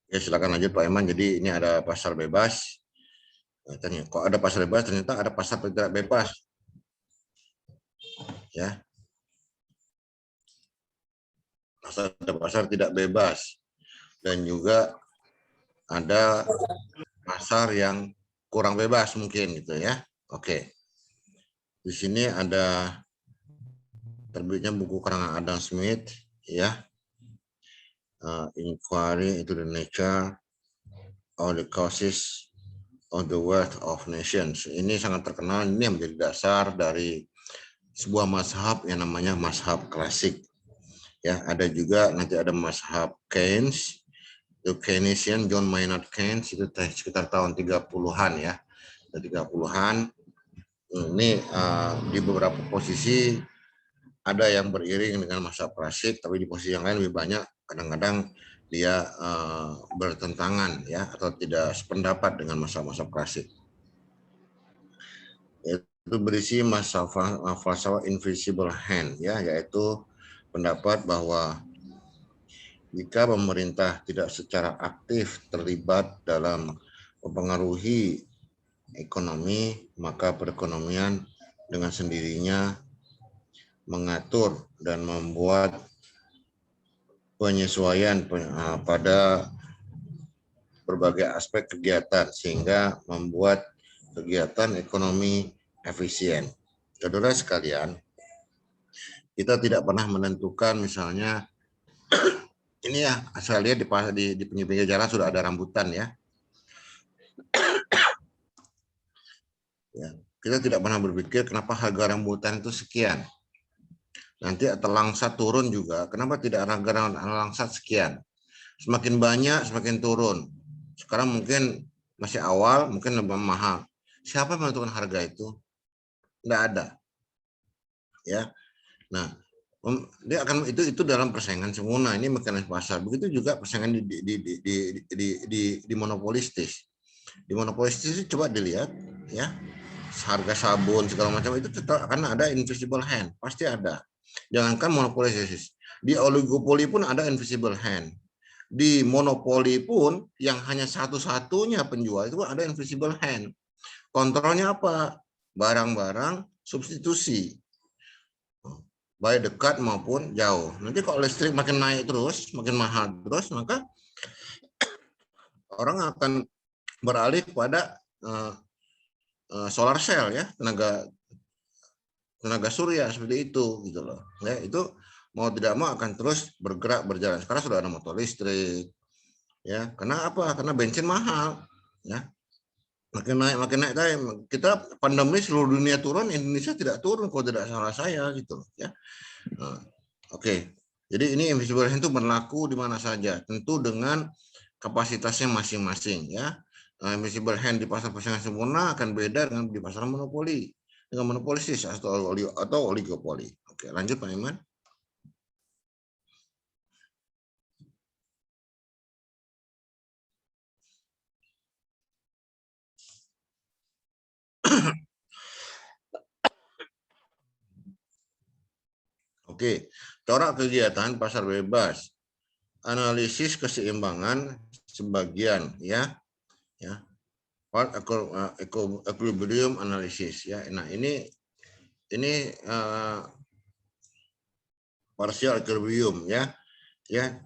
Ya, silakan lanjut Pak Iman. Jadi ini ada pasar bebas. Kok ada pasar bebas? Ternyata ada pasar tidak bebas. Ya, ada pasar tidak bebas dan juga ada pasar yang kurang bebas mungkin gitu ya. Oke. Di sini ada terbitnya buku karangan Adam Smith ya. Inquiry into the nature of the causes of the wealth of nations. Ini sangat terkenal, ini yang menjadi dasar dari sebuah mazhab yang namanya mazhab klasik. Ya, ada juga nanti ada mazhab Keynes, itu Keynesian, John Maynard Keynes, itu sekitar tahun 30-an ya. 30-an. Ini di beberapa posisi ada yang beriring dengan mazhab klasik, tapi di posisi yang lain lebih banyak kadang-kadang dia bertentangan ya atau tidak sependapat dengan mazhab-mazhab klasik. Itu berisi falsafah invisible hand ya, yaitu pendapat bahwa jika pemerintah tidak secara aktif terlibat dalam mempengaruhi ekonomi, maka perekonomian dengan sendirinya mengatur dan membuat penyesuaian pada berbagai aspek kegiatan sehingga membuat kegiatan ekonomi efisien. Saudara sekalian, kita tidak pernah menentukan misalnya ini ya, saya lihat di pinggir jalan sudah ada rambutan ya. Kita tidak pernah berpikir kenapa harga rambutan itu sekian. Nanti langsat turun juga, kenapa tidak harga langsat sekian? Semakin banyak, semakin turun. Sekarang mungkin masih awal, mungkin lebih mahal. Siapa yang menentukan harga itu? Tidak ada. Ya. Nah, dia akan itu dalam persaingan sempurna. Ini mekanisme pasar. Begitu juga persaingan di monopolistis. Di monopolistis coba dilihat, ya, harga sabun segala macam itu tetap akan ada invisible hand, pasti ada. Jangankan monopolistis, di oligopoli pun ada invisible hand. Di monopoli pun yang hanya satu-satunya penjual itu ada invisible hand. Kontrolnya apa? Barang-barang substitusi, baik dekat maupun jauh. Nanti kalau listrik makin naik terus, makin mahal terus, maka orang akan beralih kepada solar cell ya, tenaga surya seperti itu gitu loh. Ya, itu mau tidak mau akan terus bergerak berjalan. Sekarang sudah ada motor listrik. Ya, karena apa? Karena bensin mahal, ya. Makin naik kita pandemi seluruh dunia turun, Indonesia tidak turun kalau tidak salah saya gitu ya. Nah, oke. Jadi ini invisible hand itu berlaku di mana saja, tentu dengan kapasitasnya masing-masing ya. Invisible hand di pasar persaingan sempurna akan beda dengan di pasar monopoli, dengan monopolistis atau oligopoli. Oke, lanjut Pak Iman. Oke, corak kegiatan pasar bebas, analisis keseimbangan sebagian ya, part equilibrium analysis ya. Nah ini partial equilibrium ya.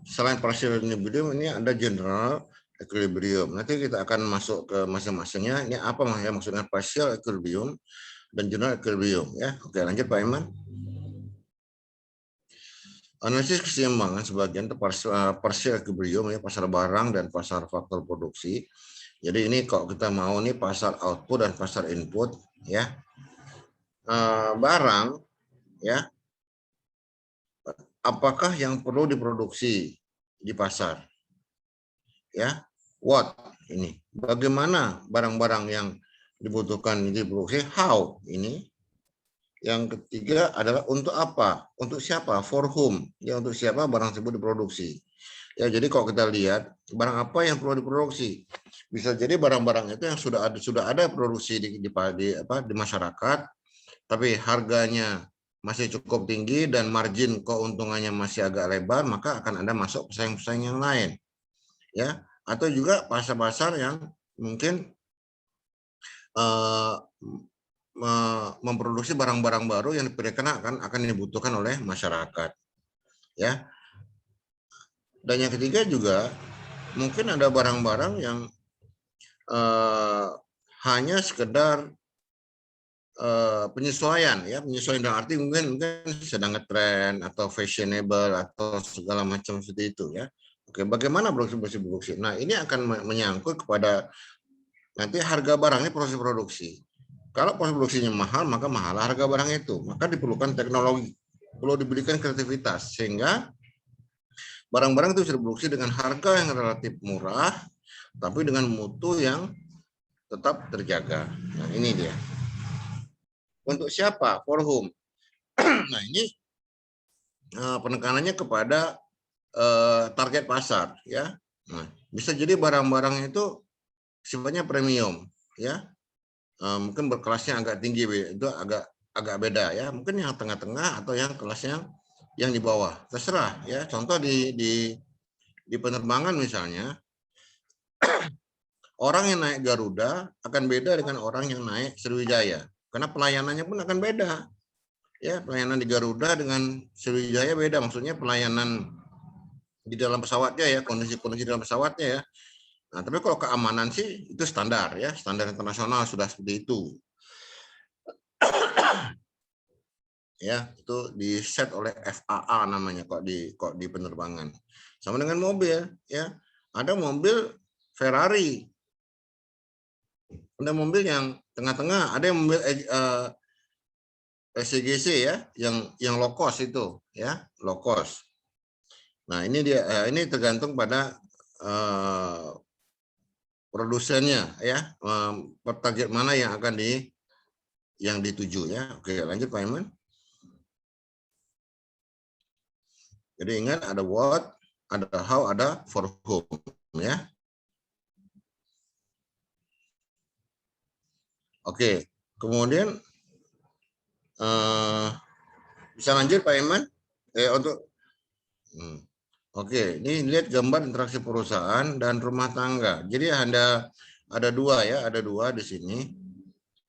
Selain partial equilibrium ini ada general equilibrium. Nanti kita akan masuk ke masing-masingnya. Ini apa ya maksudnya partial equilibrium dan general equilibrium ya. Oke, lanjut Pak Iman. Analisis keseimbangan sebagian itu partial equilibrium ya, pasar barang dan pasar faktor produksi. Jadi ini kalau kita mau nih pasar output dan pasar input ya. Barang ya, apakah yang perlu diproduksi di pasar? Ya, what ini? Bagaimana barang-barang yang dibutuhkan diproduksi? How ini? Yang ketiga adalah untuk apa? Untuk siapa? For whom? Ya, untuk siapa barang tersebut diproduksi? Ya, jadi kalau kita lihat barang apa yang perlu diproduksi, bisa jadi barang-barang itu yang sudah ada produksi di masyarakat, tapi harganya masih cukup tinggi dan margin keuntungannya masih agak lebar, maka akan ada masuk pesaing-pesaing yang lain, ya. Atau juga pasar-pasar yang mungkin memproduksi barang-barang baru yang diperkirakan akan dibutuhkan oleh masyarakat, ya. Dan yang ketiga juga mungkin ada barang-barang yang hanya sekedar penyesuaian, ya, penyesuaian dalam arti mungkin sedang ngetren atau fashionable atau segala macam seperti itu, ya. Oke, bagaimana produksi? Nah, ini akan menyangkut kepada nanti harga barangnya, proses produksi. Kalau proses produksinya mahal, maka mahal harga barang itu. Maka diperlukan teknologi, perlu diberikan kreativitas sehingga barang-barang itu bisa diproduksi dengan harga yang relatif murah, tapi dengan mutu yang tetap terjaga. Nah, ini dia. Untuk siapa? For whom? Nah, ini penekanannya kepada target pasar, ya. Nah, bisa jadi barang-barang itu sifatnya premium, ya. Mungkin berkelasnya agak tinggi, itu agak beda, ya. Mungkin yang tengah-tengah atau yang kelasnya yang di bawah, terserah, ya. Contoh di penerbangan misalnya, orang yang naik Garuda akan beda dengan orang yang naik Sriwijaya, karena pelayanannya pun akan beda. Ya, pelayanan di Garuda dengan Sriwijaya beda, maksudnya pelayanan di dalam pesawatnya, ya, kondisi dalam pesawatnya, ya. Nah, tapi kalau keamanan sih itu standar, ya, standar internasional sudah seperti itu. Ya, itu di set oleh FAA namanya kok di penerbangan. Sama dengan mobil, ya. Ada mobil Ferrari. Ada mobil yang tengah-tengah, ada yang mobil SCGC, ya, yang low cost itu, ya, low cost. Nah, ini dia, ini tergantung pada produsennya, ya, target mana yang akan dituju, ya. Oke, lanjut Pak Iman. Jadi ingat ada what, ada how, ada for whom, ya. Oke, kemudian bisa lanjut Pak Iman. Oke, ini lihat gambar interaksi perusahaan dan rumah tangga. Jadi ada dua, ya, ada dua di sini.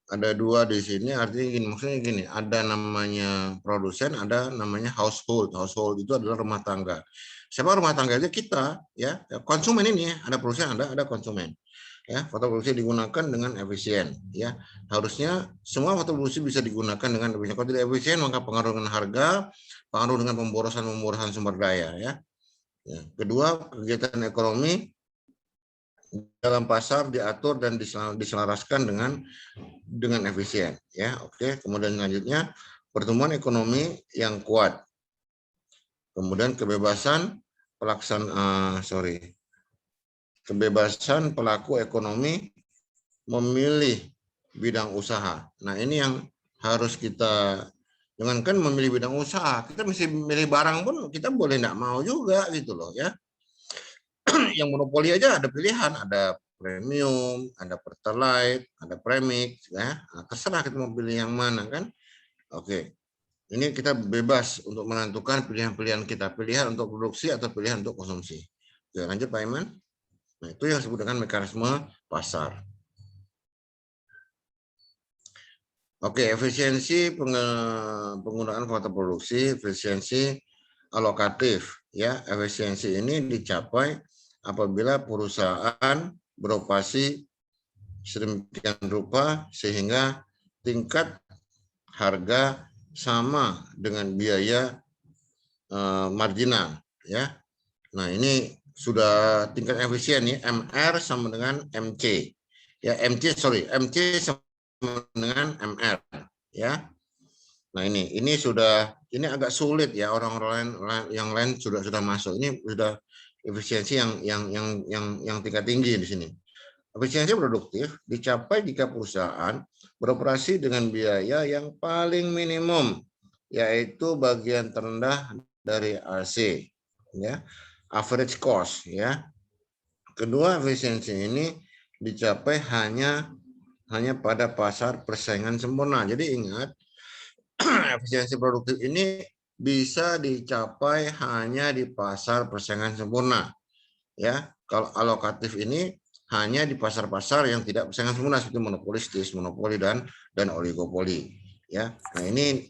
Ada dua di sini, artinya gini, maksudnya gini, ada namanya produsen, ada namanya household. Household itu adalah rumah tangga. Siapa rumah tangga itu? Kita, ya, konsumen ini, ya. Ada perusahaan, ada konsumen. Ya, faktor produksi digunakan dengan efisien, ya. Harusnya semua faktor produksi bisa digunakan dengan efisien. Kalau tidak efisien, maka pengaruh dengan harga, pengaruh dengan pemborosan sumber daya, ya. Ya. Kedua, kegiatan ekonomi dalam pasar diatur dan diselaraskan dengan efisien, ya. Oke, kemudian selanjutnya pertumbuhan ekonomi yang kuat. Kemudian kebebasan pelaku ekonomi memilih bidang usaha. Nah, ini yang harus kita, jangankan memilih bidang usaha, kita mesti memilih barang pun kita boleh tidak mau juga, gitu loh, ya. Yang monopoli aja ada pilihan, ada premium, ada pertalite, ada premix, ya. Nah, terserah kita mau pilih yang mana, kan. Oke, ini kita bebas untuk menentukan pilihan-pilihan kita, pilihan untuk produksi atau pilihan untuk konsumsi. Oke, lanjut Pak Iman. Nah, itu yang disebut dengan mekanisme pasar. Oke, efisiensi penggunaan faktor produksi, efisiensi alokatif, ya. Efisiensi ini dicapai apabila perusahaan beroperasi sedemikian rupa sehingga tingkat harga sama dengan biaya marginal, ya. Nah, ini sudah tingkat efisien, ya. MR sama dengan MC, ya. MC sama dengan MR, ya. Nah, ini sudah, ini agak sulit, ya, orang-orang yang lain sudah masuk. Ini sudah efisiensi yang tingkat tinggi di sini. Efisiensi produktif dicapai jika perusahaan beroperasi dengan biaya yang paling minimum, yaitu bagian terendah dari AC, ya, average cost, ya. Kedua, efisiensi ini dicapai hanya pada pasar persaingan sempurna. Jadi ingat, efisiensi produktif ini bisa dicapai hanya di pasar persaingan sempurna. Ya, kalau alokatif ini hanya di pasar-pasar yang tidak persaingan sempurna seperti monopolistis, monopoli dan oligopoli. Ya, nah ini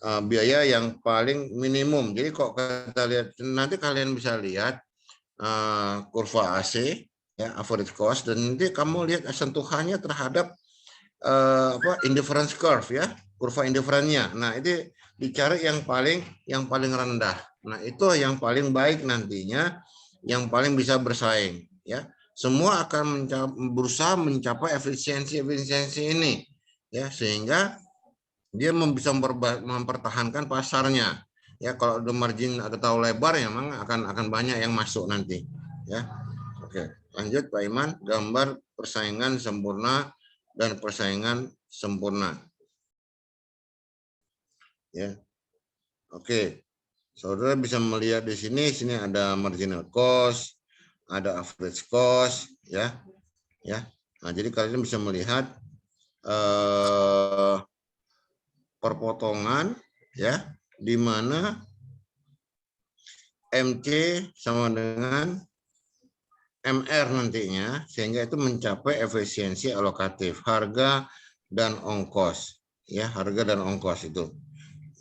biaya yang paling minimum. Jadi kok kita lihat nanti kalian bisa lihat kurva AC, ya, average cost, dan nanti kamu lihat sentuhannya terhadap indifference curve, ya, kurva indifferennya. Nah, itu dicari yang paling rendah. Nah, itu yang paling baik nantinya, yang paling bisa bersaing, ya. Semua akan berusaha mencapai efisiensi ini, ya, sehingga dia bisa mempertahankan pasarnya. Ya, kalau the margin ada tahu lebar, ya memang akan banyak yang masuk nanti, ya. Oke, lanjut Pak Iman, gambar persaingan sempurna dan persaingan sempurna. Ya. Oke. Saudara bisa melihat di sini ada marginal cost, ada average cost, ya. Ya. Nah, jadi kalian bisa melihat perpotongan, ya, di mana MC sama dengan MR nantinya, sehingga itu mencapai efisiensi alokatif, harga dan ongkos, ya, harga dan ongkos itu,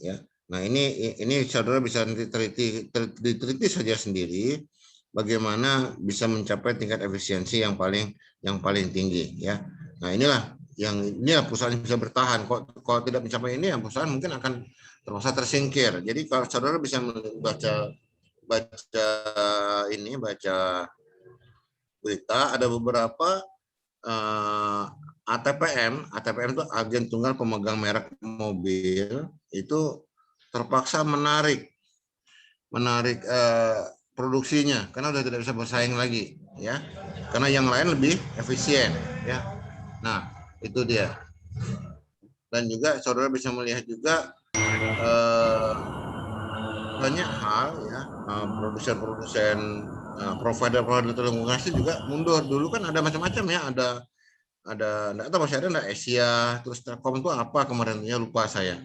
ya. Nah, ini saudara bisa diteliti saja sendiri bagaimana bisa mencapai tingkat efisiensi yang paling tinggi, ya. Nah, inilah perusahaan yang bisa bertahan. Kalau tidak mencapai ini, ya perusahaan mungkin akan terpaksa tersingkir. Jadi kalau saudara bisa baca berita, ada beberapa ATPM itu agen tunggal pemegang merek mobil, itu terpaksa menarik produksinya karena sudah tidak bisa bersaing lagi, ya, karena yang lain lebih efisien, ya. Nah, itu dia. Dan juga saudara bisa melihat juga banyak hal, ya, produsen-produsen, provider telekomunikasi juga mundur. Dulu kan ada macam-macam, ya, enggak tahu masih ada enggak, Asia, terus Telkom itu apa kemarinnya lupa saya,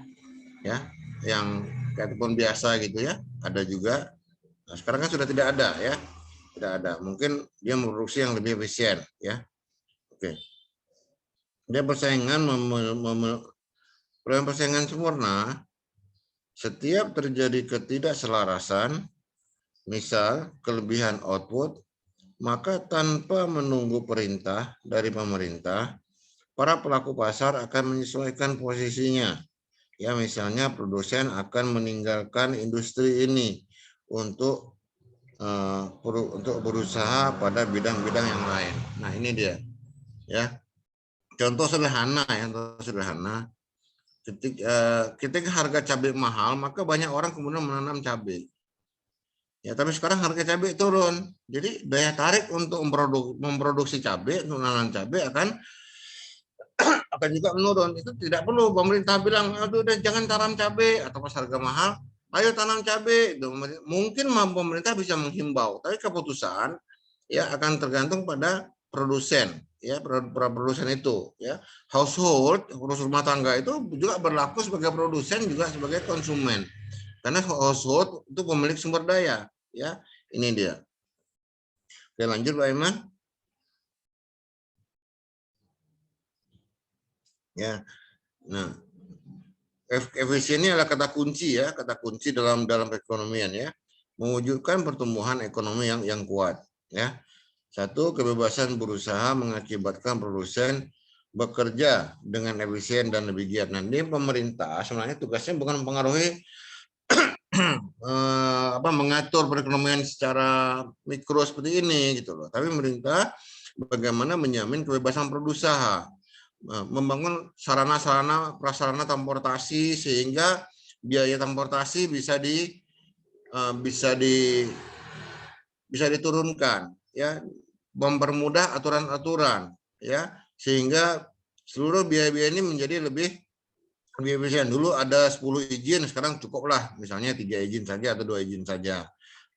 ya, yang kayak telepon biasa gitu, ya, ada juga. Nah, sekarang kan sudah tidak ada, ya, tidak ada. Mungkin dia memproduksi yang lebih efisien, ya. Oke. Dia persaingan sempurna. Setiap terjadi ketidakselarasan, misal kelebihan output, maka tanpa menunggu perintah dari pemerintah, para pelaku pasar akan menyesuaikan posisinya. Ya, misalnya produsen akan meninggalkan industri ini untuk berusaha pada bidang-bidang yang lain. Nah, ini dia, ya. Contoh sederhana, ya, ketika harga cabai mahal, maka banyak orang kemudian menanam cabai. Ya, tapi sekarang harga cabai turun. Jadi daya tarik untuk memproduksi cabai, untuk menanam cabai akan juga menurun. Itu tidak perlu pemerintah bilang, aduh udah jangan tanam cabai, atau pas harga mahal, ayo tanam cabai. Mungkin pemerintah bisa menghimbau, tapi keputusan, ya, akan tergantung pada produsen, ya, produsen itu, ya. Household, rumah tangga itu juga berlaku sebagai produsen juga sebagai konsumen, karena household itu pemilik sumber daya, ya. Ini dia. Oke, lanjut Pak Iman. Ya. Nah, efisiennya adalah kata kunci, ya, kata kunci dalam perekonomian, ya, mewujudkan pertumbuhan ekonomi yang kuat, ya. Satu, kebebasan berusaha mengakibatkan produsen bekerja dengan efisien dan lebih giat. Nah, ini pemerintah sebenarnya tugasnya bukan mempengaruhi mengatur perekonomian secara mikro seperti ini, gitu loh. Tapi pemerintah bagaimana menjamin kebebasan berusaha, membangun sarana-sarana prasarana transportasi sehingga biaya transportasi bisa diturunkan, ya, mempermudah aturan-aturan, ya, sehingga seluruh biaya-biaya ini menjadi lebih efisien. Dulu ada 10 izin, sekarang cukuplah misalnya 3 izin saja atau 2 izin saja.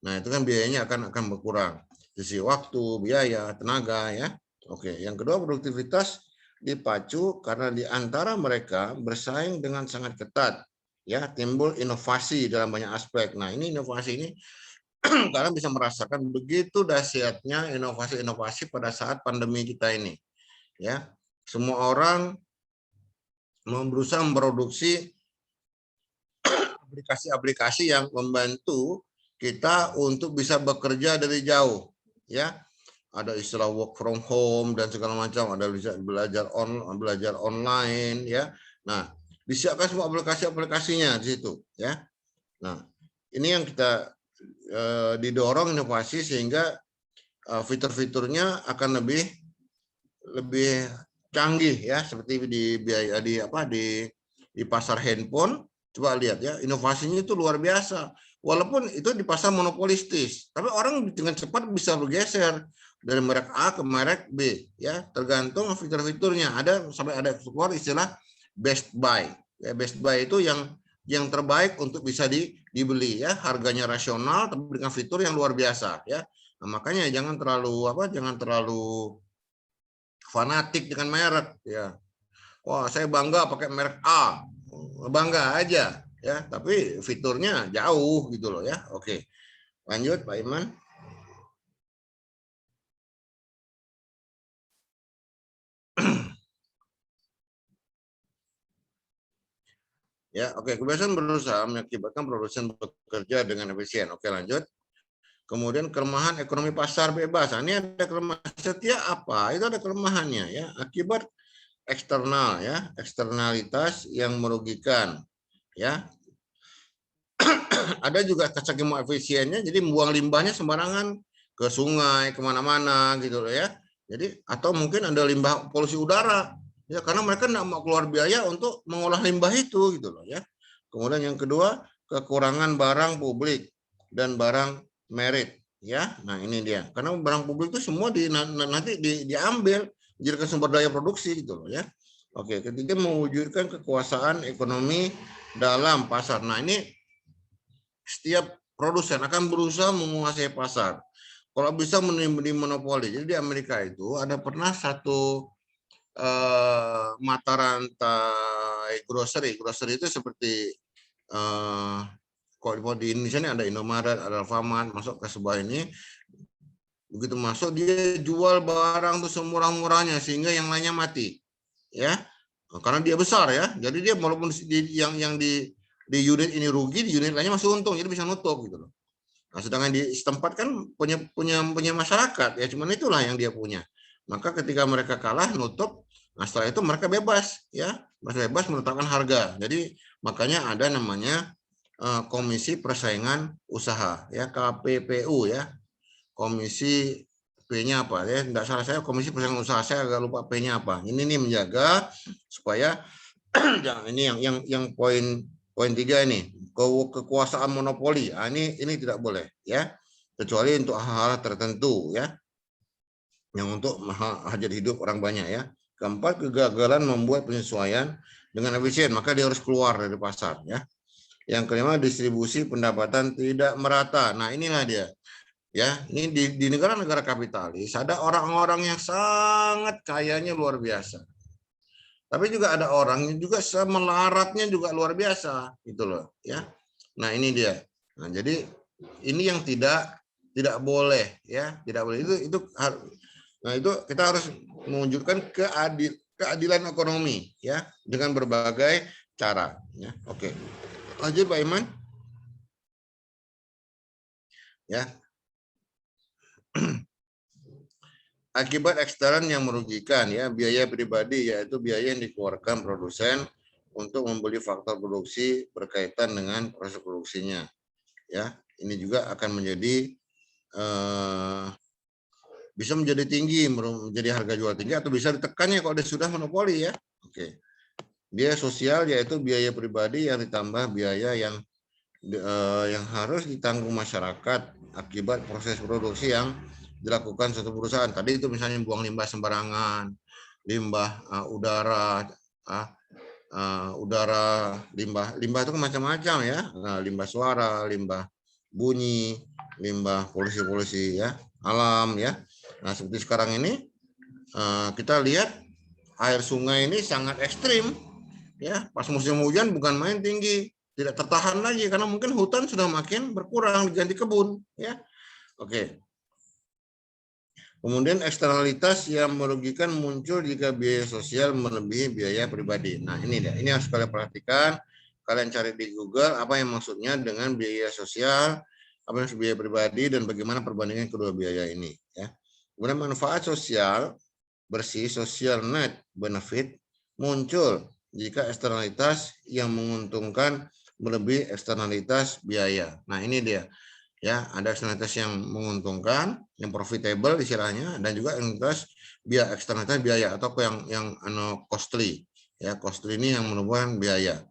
Nah, itu kan biayanya akan berkurang. Sisi waktu, biaya, tenaga, ya. Oke, yang kedua, produktivitas dipacu karena di antara mereka bersaing dengan sangat ketat ya, timbul inovasi dalam banyak aspek. Nah, ini inovasi ini kalian bisa merasakan begitu dahsyatnya inovasi-inovasi pada saat pandemi kita ini, ya. Semua orang berusaha memproduksi aplikasi-aplikasi yang membantu kita untuk bisa bekerja dari jauh, ya. Ada istilah work from home dan segala macam, ada belajar online, ya. Nah, disiapkan semua aplikasi-aplikasinya di situ, ya. Nah, ini yang kita didorong inovasi sehingga fitur-fiturnya akan lebih canggih, ya, seperti di pasar handphone. Coba lihat, ya, inovasinya itu luar biasa. Walaupun itu di pasar monopolistis, tapi orang dengan cepat bisa bergeser dari merek A ke merek B, ya, tergantung fitur-fiturnya. Sampai ada keluar istilah best buy. Ya, best buy itu yang terbaik untuk bisa dibeli, ya, harganya rasional tapi dengan fitur yang luar biasa, ya. Nah, makanya jangan terlalu fanatik dengan merek, ya. Wah, saya bangga pakai merek A, bangga aja, ya, tapi fiturnya jauh gitu loh, ya. Oke, lanjut Pak Iman. Ya, oke, kebiasaan berusaha mengakibatkan produsen bekerja dengan efisien. Oke, lanjut. Kemudian kelemahan ekonomi pasar bebas. Nah, ini ada kelemahan. Setiap apa itu ada kelemahannya, ya, akibat eksternal, ya, eksternalitas yang merugikan, ya. Ada juga saking efisiennya jadi membuang limbahnya sembarangan ke sungai, kemana-mana gitu loh, ya. Jadi atau mungkin ada limbah polusi udara, ya, karena mereka tidak mau keluar biaya untuk mengolah limbah itu gitu loh, ya. Kemudian yang kedua, kekurangan barang publik dan barang merit, ya. Nah, ini dia. Karena barang publik itu semua nanti diambil menjadikan sumber daya produksi gitu loh, ya. Oke, ketiga, mewujudkan kekuasaan ekonomi dalam pasar. Nah, ini setiap produsen akan berusaha menguasai pasar. Kalau bisa menjadi monopoli. Jadi di Amerika itu ada pernah satu mata rantai grocery. Grocery itu seperti kalau di Indonesia ini ada Indomaret, ada Alfamart, masuk ke sebuah ini, begitu masuk dia jual barang tuh semurah-murahnya sehingga yang lainnya mati, ya, karena dia besar, ya. Jadi dia walaupun yang di unit ini rugi, di unit lainnya masih untung, jadi bisa nutup gitu loh. Nah, sedangkan di setempat kan punya masyarakat, ya, cuman itulah yang dia punya. Maka ketika mereka kalah nutup, nah setelah itu mereka bebas, ya, bebas menetapkan harga. Jadi makanya ada namanya Komisi Persaingan Usaha, ya, KPPU, ya. Komisi P-nya apa, ya? Enggak salah saya Komisi Persaingan Usaha, saya agak lupa P-nya apa. Ini nih menjaga supaya ini yang poin 3 ini, kekuasaan monopoli. Nah, ini tidak boleh, ya, kecuali untuk hal-hal tertentu, ya, yang untuk hajat hidup orang banyak, ya. Keempat, kegagalan membuat penyesuaian dengan efisien, maka dia harus keluar dari pasar, ya. Yang kelima, distribusi pendapatan tidak merata. Nah, inilah dia, ya. Ini di negara-negara kapitalis ada orang-orang yang sangat kayanya luar biasa. Tapi juga ada orang yang juga melaratnya juga luar biasa, gitu loh, ya. Nah, ini dia. Nah, jadi ini yang tidak boleh, ya, tidak boleh. Nah, itu kita harus mewujudkan keadilan ekonomi, ya, dengan berbagai cara, ya. Oke. Lanjut Pak Iman. Ya. Akibat eksternal yang merugikan, ya, biaya pribadi, yaitu biaya yang dikeluarkan produsen untuk membeli faktor produksi berkaitan dengan proses produksinya, ya. Ini juga akan menjadi bisa menjadi tinggi, menjadi harga jual tinggi, atau bisa ditekannya kalau dia sudah monopoli, ya. Oke. Biaya sosial yaitu biaya pribadi yang ditambah biaya yang harus ditanggung masyarakat akibat proses produksi yang dilakukan suatu perusahaan. Tadi itu misalnya buang limbah sembarangan, limbah udara, limbah itu macam-macam, ya. Nah, limbah suara, limbah bunyi, limbah polusi, ya, alam, ya. Nah, seperti sekarang ini kita lihat air sungai ini sangat ekstrim, ya. Pas musim hujan bukan main tinggi tidak tertahan lagi karena mungkin hutan sudah makin berkurang diganti kebun, ya. Oke. Kemudian eksternalitas yang merugikan muncul jika biaya sosial melebihi biaya pribadi. Nah, ini dia. Ini harus kalian perhatikan. Kalian cari di Google apa yang maksudnya dengan biaya sosial, apa yang biaya pribadi, dan bagaimana perbandingan kedua biaya ini. Ya. Kemudian manfaat sosial bersih, social net benefit, muncul jika eksternalitas yang menguntungkan melebihi eksternalitas biaya. Nah, ini dia. Ya, ada eksternalitas yang menguntungkan, yang profitable istilahnya, dan juga eksternalitas biaya atau yang costly. Ya, costly ini yang merupakan biaya.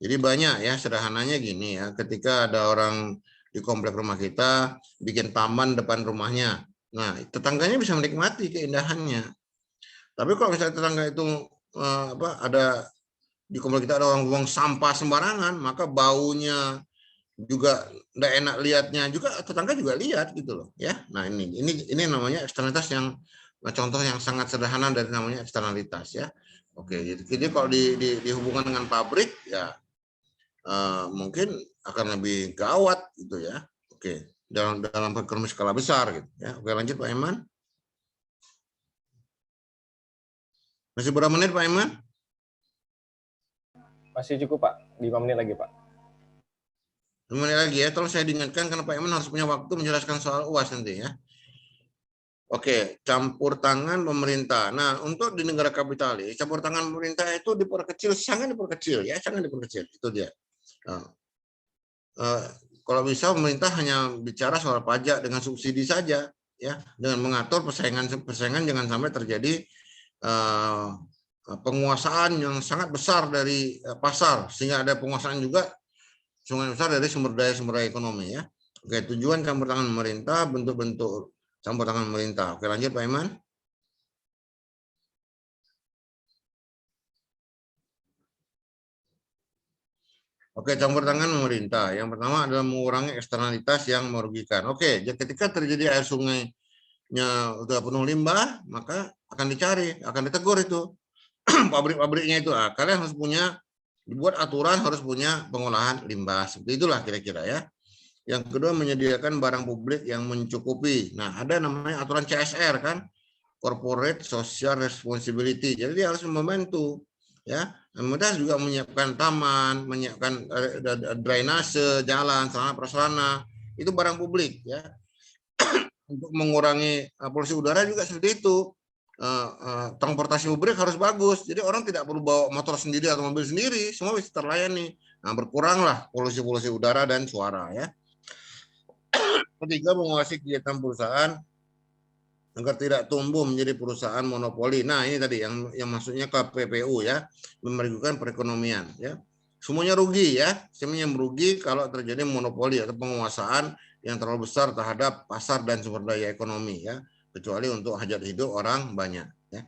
Jadi banyak ya, sederhananya gini ya, ketika ada orang di komplek rumah kita bikin taman depan rumahnya. Nah, tetangganya bisa menikmati keindahannya. Tapi kalau misalnya tetangga itu ada di komplek kita ada orang buang sampah sembarangan, maka baunya juga tidak enak lihatnya, juga tetangga juga lihat gitu loh ya. Nah, ini namanya eksternalitas yang contoh yang sangat sederhana dari namanya eksternalitas ya. Oke, jadi kalau dihubungkan dengan pabrik ya mungkin akan lebih gawat gitu ya. Oke, dalam ekonomi skala besar gitu ya. Oke, lanjut Pak Iman. Masih berapa menit Pak Iman? Masih cukup Pak, 5 menit lagi Pak. 5 menit lagi ya, tolong saya diingatkan karena Pak Iman harus punya waktu menjelaskan soal UAS nanti ya. Oke, campur tangan pemerintah. Nah, untuk di negara kapitalis, campur tangan pemerintah itu diperkecil, sangat diperkecil ya, sangat diperkecil. Itu dia. Nah, kalau bisa pemerintah hanya bicara soal pajak dengan subsidi saja, ya, dengan mengatur persaingan jangan sampai terjadi penguasaan yang sangat besar dari pasar, sehingga ada penguasaan juga sangat besar dari sumber daya ekonomi ya. Oke, tujuan campur tangan pemerintah, bentuk-bentuk campur tangan pemerintah. Oke, lanjut Pak Iman. Oke, campur tangan pemerintah. Yang pertama adalah mengurangi eksternalitas yang merugikan. Oke, jadi ketika terjadi air sungainya udah penuh limbah, maka akan dicari, akan ditegur itu pabrik-pabriknya itu. Nah, kalian harus punya, dibuat aturan harus punya pengolahan limbah. Seperti itulah kira-kira ya. Yang kedua, menyediakan barang publik yang mencukupi. Nah, ada namanya aturan CSR kan, Corporate Social Responsibility. Jadi dia harus membantu ya. Kemudian juga menyiapkan taman, menyiapkan drainase, jalan, sarana prasarana. Itu barang publik ya. Untuk mengurangi polusi udara juga seperti itu. Transportasi publik harus bagus. Jadi orang tidak perlu bawa motor sendiri atau mobil sendiri, semua bisa terlayani. Nah, berkuranglah polusi udara dan suara ya. Ketiga, menguasai kegiatan perusahaan agar tidak tumbuh menjadi perusahaan monopoli. Nah, ini tadi yang maksudnya KPPU ya, merugikan perekonomian ya. Semuanya rugi ya, semuanya merugi kalau terjadi monopoli atau penguasaan yang terlalu besar terhadap pasar dan sumber daya ekonomi ya, kecuali untuk hajat hidup orang banyak ya.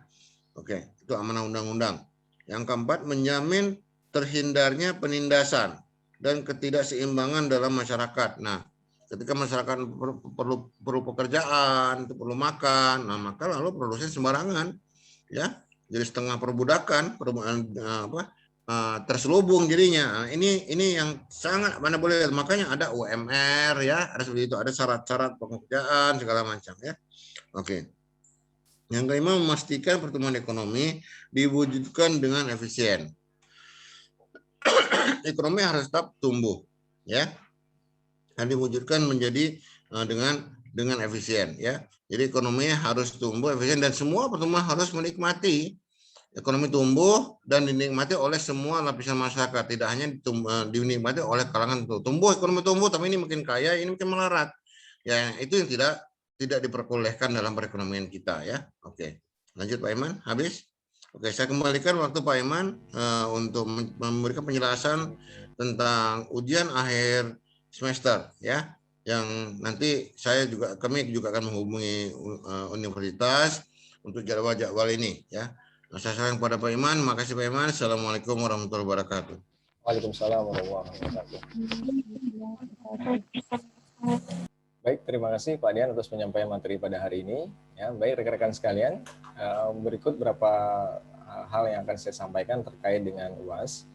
Oke, itu amanah undang-undang. Yang keempat, menjamin terhindarnya penindasan dan ketidakseimbangan dalam masyarakat. Nah, ketika masyarakat perlu pekerjaan, perlu makan, nah maka lalu produksi sembarangan, ya, jadi setengah perbudakan, terselubung jadinya. Nah, ini yang sangat mana boleh, makanya ada UMR ya, ada seperti itu, ada syarat-syarat pekerjaan segala macam ya. Oke. Yang kelima, memastikan pertumbuhan ekonomi diwujudkan dengan efisien. Ekonomi harus tetap tumbuh, ya. Dan diwujudkan menjadi dengan efisien ya. Jadi ekonomi harus tumbuh efisien dan semua pertumbuhan harus menikmati ekonomi tumbuh dan dinikmati oleh semua lapisan masyarakat, tidak hanya dinikmati oleh kalangan tumbuh, ekonomi tumbuh tapi ini makin kaya, ini makin melarat. Ya, itu yang tidak diperbolehkan dalam perekonomian kita ya. Oke. Lanjut Pak Iman, habis. Oke, saya kembalikan waktu Pak Iman untuk memberikan penjelasan tentang ujian akhir semester ya, yang nanti kami juga akan menghubungi universitas untuk jadwal ini ya. Nah, saya sarankan kepada Pak Iman. Makasih Pak Iman. Assalamualaikum warahmatullahi wabarakatuh. Waalaikumsalam warahmatullahi wabarakatuh. Baik, terima kasih Pak Dian atas penyampaian materi pada hari ini. Ya, baik rekan-rekan sekalian, berikut beberapa hal yang akan saya sampaikan terkait dengan UAS.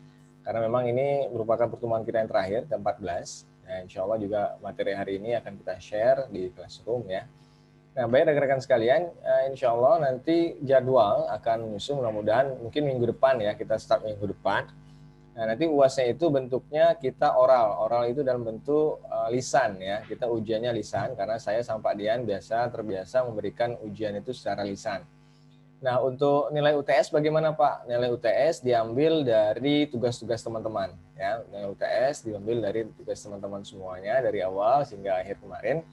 karena memang ini merupakan pertemuan kita yang terakhir, ke-14. Nah, insya Allah juga materi hari ini akan kita share di Classroom ya. Nah, baik rekan-rekan sekalian, insya Allah nanti jadwal akan menyusul, mudah-mudahan mungkin minggu depan ya, kita start minggu depan. Nah, nanti UASnya itu bentuknya kita oral itu dalam bentuk lisan ya, kita ujiannya lisan, karena saya sama Pak Dian terbiasa memberikan ujian itu secara lisan. Nah, untuk nilai UTS bagaimana Pak? Nilai UTS diambil dari tugas-tugas teman-teman ya. Nilai UTS diambil dari tugas teman-teman semuanya dari awal hingga akhir kemarin.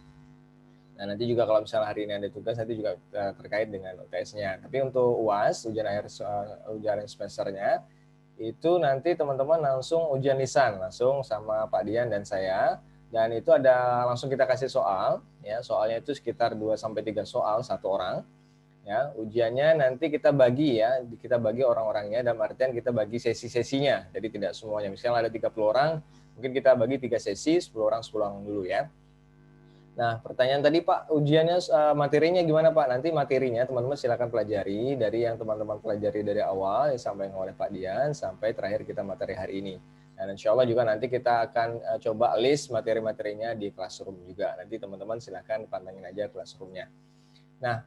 Nah, nanti juga kalau misalnya hari ini ada tugas, nanti juga terkait dengan UTS-nya. Tapi untuk UAS, ujian akhir semesternya, itu nanti teman-teman langsung ujian lisan, langsung sama Pak Dian dan saya. Dan itu ada langsung kita kasih soal, ya. Soalnya itu sekitar 2-3 soal satu orang. Ya, ujiannya nanti kita bagi ya, kita bagi orang-orangnya, dalam artian kita bagi sesi-sesinya, jadi tidak semuanya. Misalnya ada 30 orang, mungkin kita bagi 3 sesi, 10 orang dulu ya. Nah, pertanyaan tadi Pak, ujiannya materinya gimana Pak? Nanti materinya teman-teman silakan pelajari dari yang teman-teman pelajari dari awal yang disampaikan oleh Pak Dian sampai terakhir kita materi hari ini. Dan insya Allah juga nanti kita akan coba list materi-materinya di Classroom juga. Nanti teman-teman silakan pantengin aja Classroom-nya. Nah,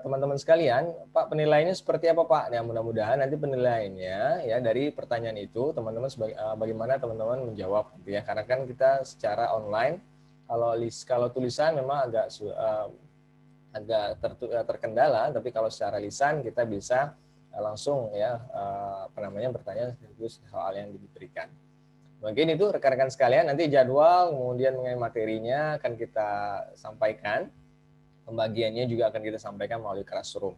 teman-teman sekalian, Pak, penilaiannya seperti apa Pak? Nah, mudah-mudahan nanti penilaiannya ya dari pertanyaan itu teman-teman bagaimana teman-teman menjawab gitu ya. Karena kan kita secara online, kalau tulisan memang agak terkendala, tapi kalau secara lisan kita bisa langsung ya bertanya soal yang diberikan. Mungkin itu rekan-rekan sekalian, nanti jadwal kemudian mengenai materinya akan kita sampaikan. Pembagiannya juga akan kita sampaikan melalui Classroom.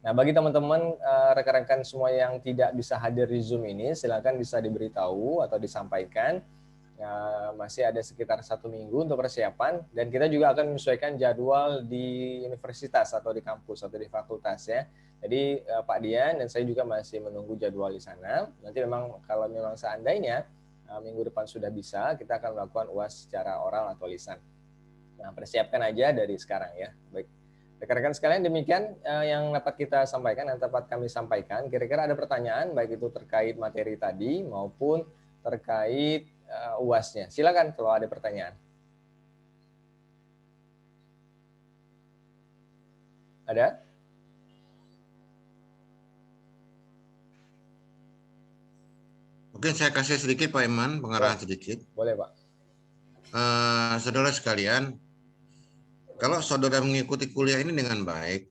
Nah, bagi teman-teman rekan-rekan semua yang tidak bisa hadir di Zoom ini, silakan bisa diberitahu atau disampaikan. Masih ada sekitar 1 minggu untuk persiapan, dan kita juga akan menyesuaikan jadwal di universitas atau di kampus atau di fakultas ya. Jadi Pak Dian dan saya juga masih menunggu jadwal di sana. Nanti memang kalau memang seandainya minggu depan sudah bisa, kita akan melakukan UAS secara oral atau lisan. Nah, persiapkan aja dari sekarang ya. Baik, rekan-rekan sekalian, demikian yang dapat kita sampaikan, yang dapat kami sampaikan. Kira-kira ada pertanyaan, baik itu terkait materi tadi maupun terkait UAS-nya. Silakan kalau ada pertanyaan. Ada? Mungkin saya kasih sedikit Pak Iman, pengarahan sedikit. Boleh Pak. Saudara sekalian, kalau saudara mengikuti kuliah ini dengan baik,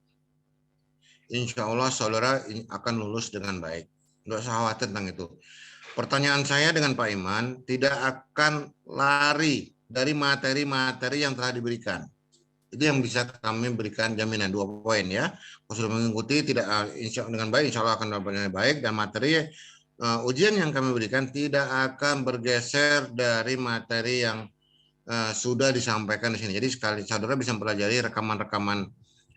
insya Allah saudara akan lulus dengan baik. Tidak usah khawatir tentang itu. Pertanyaan saya dengan Pak Iman, tidak akan lari dari materi-materi yang telah diberikan. Itu yang bisa kami berikan jaminan 2 poin ya. Kalau sudah mengikuti tidak dengan baik, insya Allah akan dapat baik, dan materi ujian yang kami berikan tidak akan bergeser dari materi yang sudah disampaikan di sini. Jadi sekali saudara bisa mempelajari rekaman-rekaman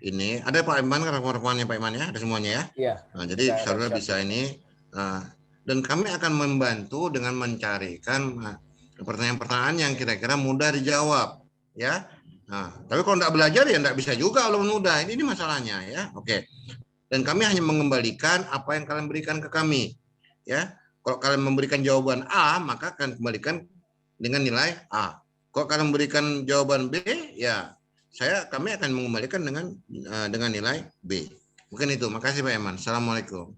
ini. Ada Pak Iman, rekaman-rekamannya Pak Iman ya, ada semuanya ya. Iya. Nah, jadi saudara bisa ini, dan kami akan membantu dengan mencarikan pertanyaan-pertanyaan yang kira-kira mudah dijawab, ya. Nah, tapi kalau tidak belajar ya tidak bisa juga kalau mudah. Ini masalahnya ya. Oke. Dan kami hanya mengembalikan apa yang kalian berikan ke kami, ya. Kalau kalian memberikan jawaban A, maka akan kembalikan dengan nilai A. Kalau kalian memberikan jawaban B, ya kami akan mengembalikan dengan nilai B. Mungkin itu. Makasih Pak Iman. Assalamualaikum.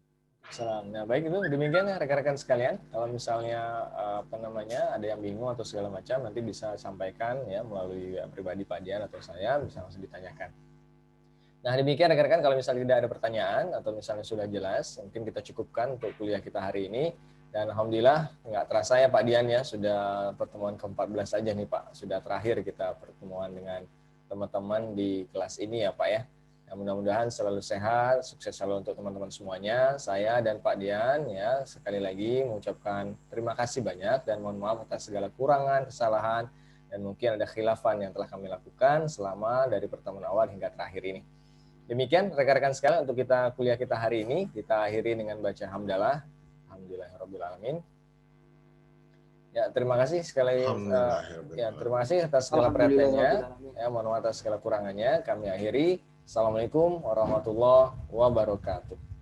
Salam. Nah, baik, itu demikian ya rekan-rekan sekalian. Kalau misalnya ada yang bingung atau segala macam, nanti bisa sampaikan ya melalui pribadi Pak Dian atau saya, bisa langsung ditanyakan. Nah, demikian rekan-rekan, kalau misalnya tidak ada pertanyaan atau misalnya sudah jelas, mungkin kita cukupkan untuk kuliah kita hari ini. Dan alhamdulillah nggak terasa ya Pak Dian ya, sudah pertemuan ke-14 aja nih Pak, sudah terakhir kita pertemuan dengan teman-teman di kelas ini ya Pak ya. Nah, mudah-mudahan selalu sehat, sukses selalu untuk teman-teman semuanya. Saya dan Pak Dian ya sekali lagi mengucapkan terima kasih banyak dan mohon maaf atas segala kurangan, kesalahan, dan mungkin ada khilafan yang telah kami lakukan selama dari pertemuan awal hingga terakhir ini. Demikian rekan-rekan sekalian untuk kuliah kita hari ini, kita akhiri dengan baca hamdalah. Alhamdulillahirrabbilalamin. Ya, terima kasih sekali terima kasih atas segala perhatiannya. Ya, mohon maaf atas segala kurangannya. Kami akhiri. Assalamualaikum warahmatullahi wabarakatuh.